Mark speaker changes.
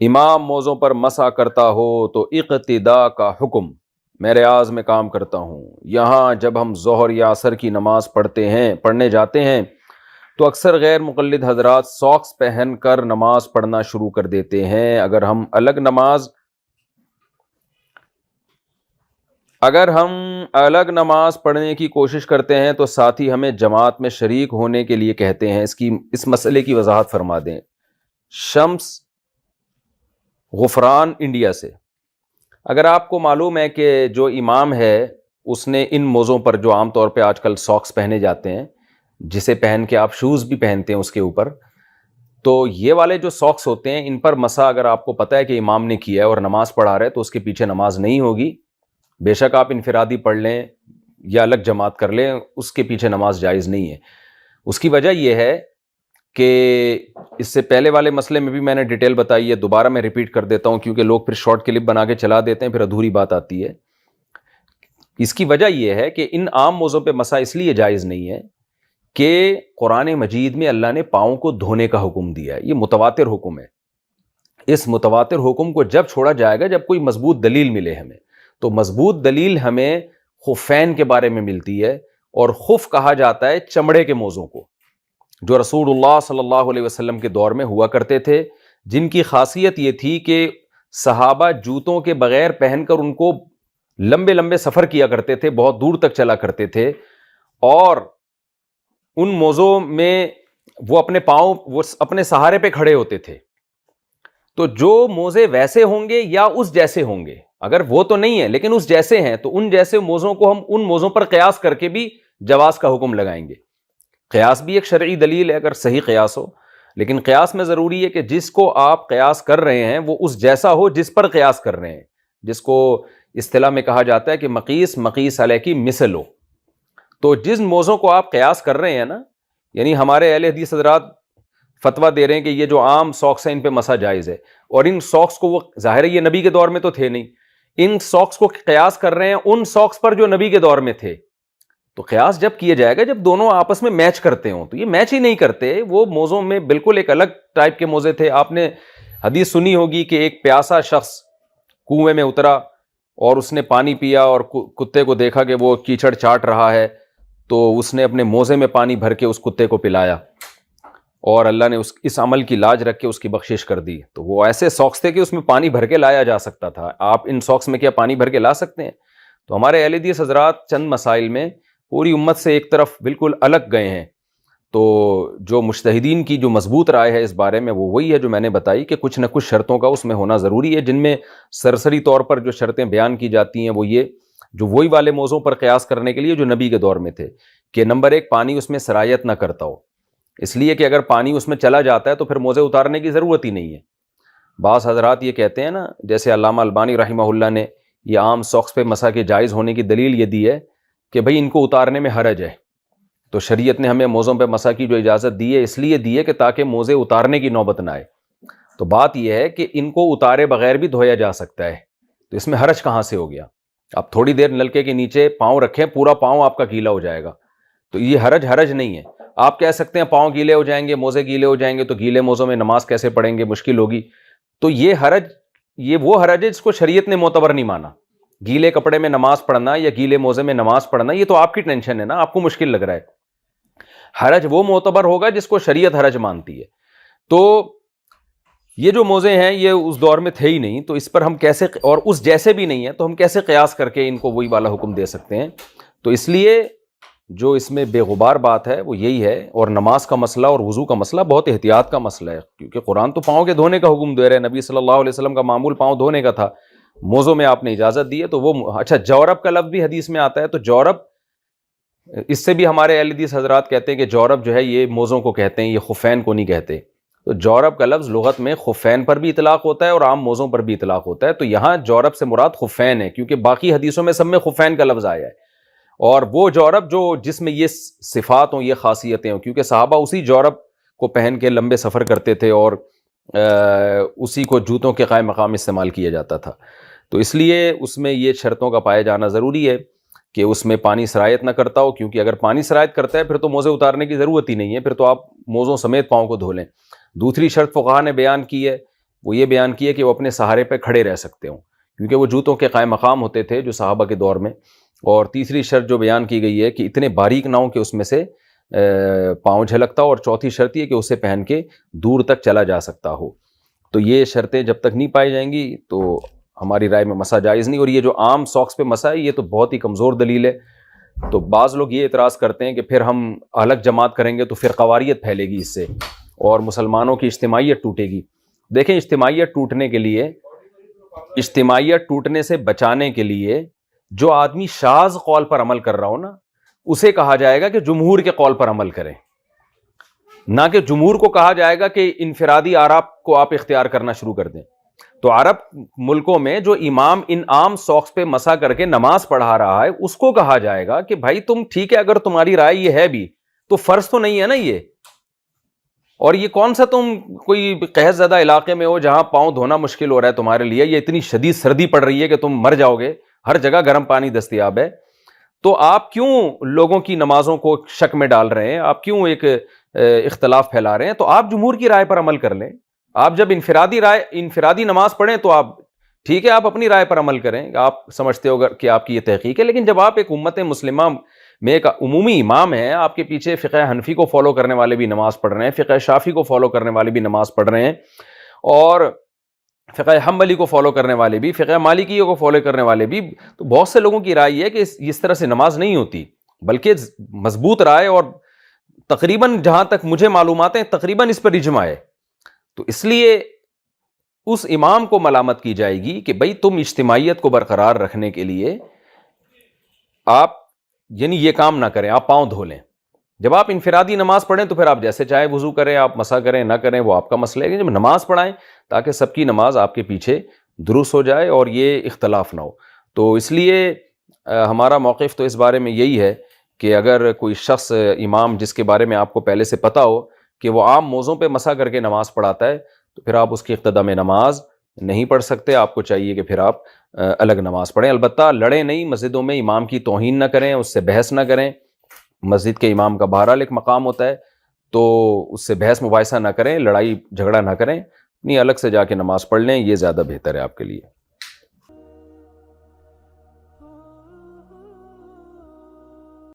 Speaker 1: امام موزوں پر مسح کرتا ہو تو اقتداء کا حکم میں ریاض میں کام کرتا ہوں۔ یہاں جب ہم ظہر یا عصر کی نماز پڑھنے جاتے ہیں تو اکثر غیر مقلد حضرات ساکس پہن کر نماز پڑھنا شروع کر دیتے ہیں۔ اگر ہم الگ نماز پڑھنے کی کوشش کرتے ہیں تو ساتھی ہمیں جماعت میں شریک ہونے کے لیے کہتے ہیں۔ اس مسئلے کی وضاحت فرما دیں۔ شمس غفران انڈیا سے، اگر آپ کو معلوم ہے کہ جو امام ہے اس نے ان موزوں پر جو عام طور پہ آج کل ساکس پہنے جاتے ہیں، جسے پہن کے آپ شوز بھی پہنتے ہیں اس کے اوپر، تو یہ والے جو ساکس ہوتے ہیں ان پر مسح اگر آپ کو پتہ ہے کہ امام نے کیا ہے اور نماز پڑھا رہا ہے تو اس کے پیچھے نماز نہیں ہوگی۔ بے شک آپ انفرادی پڑھ لیں یا الگ جماعت کر لیں، اس کے پیچھے نماز جائز نہیں ہے۔ اس کی وجہ یہ ہے کہ اس سے پہلے والے مسئلے میں بھی میں نے ڈیٹیل بتائی ہے، دوبارہ میں ریپیٹ کر دیتا ہوں کیونکہ لوگ پھر شارٹ کلپ بنا کے چلا دیتے ہیں، پھر ادھوری بات آتی ہے۔ اس کی وجہ یہ ہے کہ ان عام موضوع پہ مسح اس لیے جائز نہیں ہے کہ قرآن مجید میں اللہ نے پاؤں کو دھونے کا حکم دیا ہے، یہ متواتر حکم ہے۔ اس متواتر حکم کو جب چھوڑا جائے گا جب کوئی مضبوط دلیل ملے ہمیں، تو مضبوط دلیل ہمیں خفین کے بارے میں ملتی ہے، اور خف کہا جاتا ہے چمڑے کے موزوں کو جو رسول اللہ صلی اللہ علیہ وسلم کے دور میں ہوا کرتے تھے، جن کی خاصیت یہ تھی کہ صحابہ جوتوں کے بغیر پہن کر ان کو لمبے لمبے سفر کیا کرتے تھے، بہت دور تک چلا کرتے تھے، اور ان موزوں میں وہ اپنے سہارے پہ کھڑے ہوتے تھے۔ تو جو موزے ویسے ہوں گے یا اس جیسے ہوں گے، اگر وہ تو نہیں ہے لیکن اس جیسے ہیں، تو ان جیسے موزوں کو ہم ان موزوں پر قیاس کر کے بھی جواز کا حکم لگائیں گے۔ قیاس بھی ایک شرعی دلیل ہے اگر صحیح قیاس ہو، لیکن قیاس میں ضروری ہے کہ جس کو آپ قیاس کر رہے ہیں وہ اس جیسا ہو جس پر قیاس کر رہے ہیں، جس کو اصطلاح میں کہا جاتا ہے کہ مقیس علیہ کی مثل ہو۔ تو جن موزوں کو آپ قیاس کر رہے ہیں نا، یعنی ہمارے اہل حدیث حضرات فتویٰ دے رہے ہیں کہ یہ جو عام ساکس ہیں ان پہ مسح جائز ہے، اور ان ساکس کو وہ ظاہر ہے یہ نبی کے دور میں تو تھے نہیں، ان ساکس کو قیاس کر رہے ہیں ان ساکس پر جو نبی کے دور میں تھے۔ تو قیاس جب کیا جائے گا جب دونوں آپس میں میچ کرتے ہوں، تو یہ میچ ہی نہیں کرتے، وہ موزوں میں بالکل ایک الگ ٹائپ کے موزے تھے۔ آپ نے حدیث سنی ہوگی کہ ایک پیاسا شخص کنویں میں اترا اور اس نے پانی پیا اور کتے کو دیکھا کہ وہ کیچڑ چاٹ رہا ہے، تو اس نے اپنے موزے میں پانی بھر کے اس کتے کو پلایا، اور اللہ نے اس عمل کی لاج رکھ کے اس کی بخشش کر دی۔ تو وہ ایسے ساکس تھے کہ اس میں پانی بھر کے لایا جا سکتا تھا، آپ ان ساکس میں کیا پانی بھر کے لا سکتے ہیں؟ تو ہمارے اہل حدیث حضرات چند مسائل میں پوری امت سے ایک طرف بالکل الگ گئے ہیں۔ تو جو مجتہدین کی جو مضبوط رائے ہے اس بارے میں وہ وہی ہے جو میں نے بتائی کہ کچھ نہ کچھ شرطوں کا اس میں ہونا ضروری ہے، جن میں سرسری طور پر جو شرطیں بیان کی جاتی ہیں وہ یہ جو وہی والے موضوع پر قیاس کرنے کے لیے جو نبی کے دور میں تھے، کہ نمبر ایک پانی اس میں سرایت نہ کرتا ہو، اس لیے کہ اگر پانی اس میں چلا جاتا ہے تو پھر موزے اتارنے کی ضرورت ہی نہیں ہے۔ بعض حضرات یہ کہتے ہیں نا، جیسے علامہ البانی رحمہ اللہ نے یہ عام ساکس پہ مسح کے جائز ہونے کی دلیل یہ دی ہے کہ بھئی ان کو اتارنے میں حرج ہے، تو شریعت نے ہمیں موزوں پہ مسح کی جو اجازت دی ہے اس لیے دی ہے کہ تاکہ موزے اتارنے کی نوبت نہ آئے۔ تو بات یہ ہے کہ ان کو اتارے بغیر بھی دھویا جا سکتا ہے، تو اس میں حرج کہاں سے ہو گیا؟ آپ تھوڑی دیر نلکے کے نیچے پاؤں رکھیں، پورا پاؤں آپ کا گیلا ہو جائے گا، تو یہ حرج نہیں ہے۔ آپ کہہ سکتے ہیں پاؤں گیلے ہو جائیں گے، موزے گیلے ہو جائیں گے، تو گیلے موزوں میں نماز کیسے پڑھیں گے، مشکل ہوگی۔ تو یہ وہ حرج ہے جس کو شریعت نے معتبر نہیں مانا۔ گیلے کپڑے میں نماز پڑھنا یا گیلے موزے میں نماز پڑھنا یہ تو آپ کی ٹینشن ہے نا، آپ کو مشکل لگ رہا ہے۔ حرج وہ معتبر ہوگا جس کو شریعت حرج مانتی ہے۔ تو یہ جو موزے ہیں یہ اس دور میں تھے ہی نہیں، تو اس پر ہم کیسے، اور اس جیسے بھی نہیں ہے تو ہم کیسے قیاس کر کے ان کو وہی والا حکم دے سکتے ہیں؟ تو اس لیے جو اس میں بے غبار بات ہے وہ یہی ہے، اور نماز کا مسئلہ اور وضو کا مسئلہ بہت احتیاط کا مسئلہ ہے، کیونکہ قرآن تو پاؤں کے دھونے کا حکم دے رہے ہیں، نبی صلی اللہ علیہ وسلم کا معمول پاؤں دھونے کا تھا، موزوں میں آپ نے اجازت دی ہے تو وہ اچھا جورب کا لفظ بھی حدیث میں آتا ہے، تو جورب اس سے بھی ہمارے اہل حدیث حضرات کہتے ہیں کہ جورب جو ہے یہ موزوں کو کہتے ہیں، یہ خفین کو نہیں کہتے۔ تو جورب کا لفظ لغت میں خفین پر بھی اطلاق ہوتا ہے اور عام موزوں پر بھی اطلاق ہوتا ہے، تو یہاں جورب سے مراد خفین ہے، کیونکہ باقی حدیثوں میں سب میں خفین کا لفظ آیا ہے، اور وہ جورب جو جس میں یہ صفات ہوں، یہ خاصیتیں ہوں، کیونکہ صحابہ اسی جورب کو پہن کے لمبے سفر کرتے تھے اور اسی کو جوتوں کے قائم مقام استعمال کیا جاتا تھا، تو اس لیے اس میں یہ شرطوں کا پائے جانا ضروری ہے کہ اس میں پانی سرایت نہ کرتا ہو، کیونکہ اگر پانی سرایت کرتا ہے پھر تو موزے اتارنے کی ضرورت ہی نہیں ہے، پھر تو آپ موزوں سمیت پاؤں کو دھو لیں۔ دوسری شرط فقہا نے بیان کی ہے وہ یہ بیان کی ہے کہ وہ اپنے سہارے پہ کھڑے رہ سکتے ہوں، کیونکہ وہ جوتوں کے قائم مقام ہوتے تھے جو صحابہ کے دور میں. اور تیسری شرط جو بیان کی گئی ہے کہ اتنے باریک نہ ہوں کہ اس میں سے پاؤں جھلکتا ہو، اور چوتھی شرط یہ کہ اسے پہن کے دور تک چلا جا سکتا ہو. تو یہ شرطیں جب تک نہیں پائی جائیں گی تو ہماری رائے میں مسح جائز نہیں. اور یہ جو عام ساکس پہ مسح ہے یہ تو بہت ہی کمزور دلیل ہے. تو بعض لوگ یہ اعتراض کرتے ہیں کہ پھر ہم الگ جماعت کریں گے تو پھر فرقواریت پھیلے گی اس سے اور مسلمانوں کی اجتماعیت ٹوٹے گی. دیکھیں اجتماعیت ٹوٹنے کے لیے، اجتماعیت ٹوٹنے سے بچانے کے لیے جو آدمی شاذ قول پر عمل کر رہا ہو نا، اسے کہا جائے گا کہ جمہور کے قول پر عمل کریں، نہ کہ جمہور کو کہا جائے گا کہ انفرادی آراء کو آپ اختیار کرنا شروع کر دیں. تو عرب ملکوں میں جو امام ان عام ساکس پہ مسح کر کے نماز پڑھا رہا ہے اس کو کہا جائے گا کہ بھائی تم ٹھیک ہے، اگر تمہاری رائے یہ ہے بھی تو فرض تو نہیں ہے نا یہ. اور یہ کون سا تم کوئی قحط زدہ علاقے میں ہو جہاں پاؤں دھونا مشکل ہو رہا ہے تمہارے لیے، یہ اتنی شدید سردی پڑ رہی ہے کہ تم مر جاؤ گے، ہر جگہ گرم پانی دستیاب ہے. تو آپ کیوں لوگوں کی نمازوں کو شک میں ڈال رہے ہیں؟ آپ کیوں ایک اختلاف پھیلا رہے ہیں؟ تو آپ جمہور کی رائے پر عمل کر لیں. آپ جب انفرادی نماز پڑھیں تو آپ ٹھیک ہے، آپ اپنی رائے پر عمل کریں، آپ سمجھتے ہو کہ آپ کی یہ تحقیق ہے. لیکن جب آپ ایک امت مسلمہ میں ایک عمومی امام ہیں، آپ کے پیچھے فقہ حنفی کو فالو کرنے والے بھی نماز پڑھ رہے ہیں، فقہ شافعی کو فالو کرنے والے بھی نماز پڑھ رہے ہیں، اور فقہ حنبلی کو فالو کرنے والے بھی، فقہ مالکی کو فالو کرنے والے بھی، تو بہت سے لوگوں کی رائے ہے کہ اس طرح سے نماز نہیں ہوتی، بلکہ مضبوط رائے اور تقریباً جہاں تک مجھے معلومات ہیں تقریباً اس پر اجماع ہے. تو اس لیے اس امام کو ملامت کی جائے گی کہ بھئی تم اجتماعیت کو برقرار رکھنے کے لیے آپ یعنی یہ کام نہ کریں، آپ پاؤں دھو لیں. جب آپ انفرادی نماز پڑھیں تو پھر آپ جیسے چاہے وضو کریں، آپ مسح کریں نہ کریں وہ آپ کا مسئلہ ہے. جب نماز پڑھائیں تاکہ سب کی نماز آپ کے پیچھے درست ہو جائے اور یہ اختلاف نہ ہو. تو اس لیے ہمارا موقف تو اس بارے میں یہی ہے کہ اگر کوئی شخص امام جس کے بارے میں آپ کو پہلے سے پتہ ہو کہ وہ عام موضوع پہ مسح کر کے نماز پڑھاتا ہے تو پھر آپ اس کی اقتداء میں نماز نہیں پڑھ سکتے. آپ کو چاہیے کہ پھر آپ الگ نماز پڑھیں. البتہ لڑیں نہیں، مسجدوں میں امام کی توہین نہ کریں، اس سے بحث نہ کریں. مسجد کے امام کا بہرحال ایک مقام ہوتا ہے، تو اس سے بحث مباحثہ نہ کریں، لڑائی جھگڑا نہ کریں، نہیں الگ سے جا کے نماز پڑھ لیں، یہ زیادہ بہتر ہے آپ کے لیے.